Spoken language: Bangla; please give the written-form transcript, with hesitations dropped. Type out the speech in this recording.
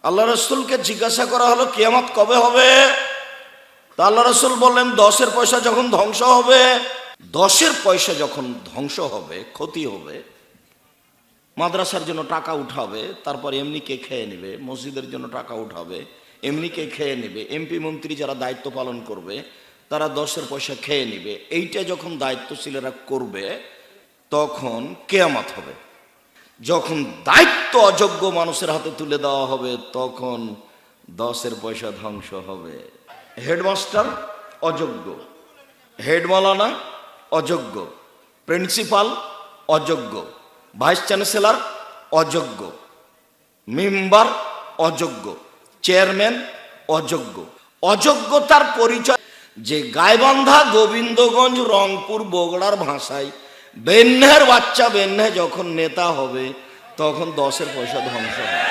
আল্লাহ রসুলকে জিজ্ঞাসা করা হলো কিয়ামত কবে হবে? তা আল্লাহ রসুল বললেন 10-এর পয়সা যখন ধ্বংস হবে। 10-এর পয়সা যখন ধ্বংস হবে, ক্ষতি হবে, মাদ্রাসার জন্য টাকা উঠাবে, তারপর এমনি কে খেয়ে নেবে, মসজিদের জন্য টাকা উঠাবে, এমনি কে খেয়ে নেবে, এমপি মন্ত্রী যারা দায়িত্ব পালন করবে তারা 10-এর পয়সা খেয়ে নেবে। এইটা যখন দায়িত্বশীলেরা করবে তখন কিয়ামত হবে। যখন দায়িত্ব অযোগ্য মানুষের হাতে তুলে দেওয়া হবে তখন 10-এর পয়সা ধ্বংস হবে। হেডমাস্টার অযোগ্য, হেড মাওলানা অযোগ্য, প্রিন্সিপাল অযোগ্য, ভাইস চ্যান্সেলর অযোগ্য, মেম্বার অযোগ্য, চেয়ারম্যান অযোগ্য। অযোগ্যতার পরিচয় যে গাইবান্ধা, গোবিন্দগঞ্জ, রংপুর, বগুড়ার ভাষায় বেন্যার বাচ্চা বেন্যা যখন নেতা হবে তখন 10-এর পয়সা ধ্বংস হবে।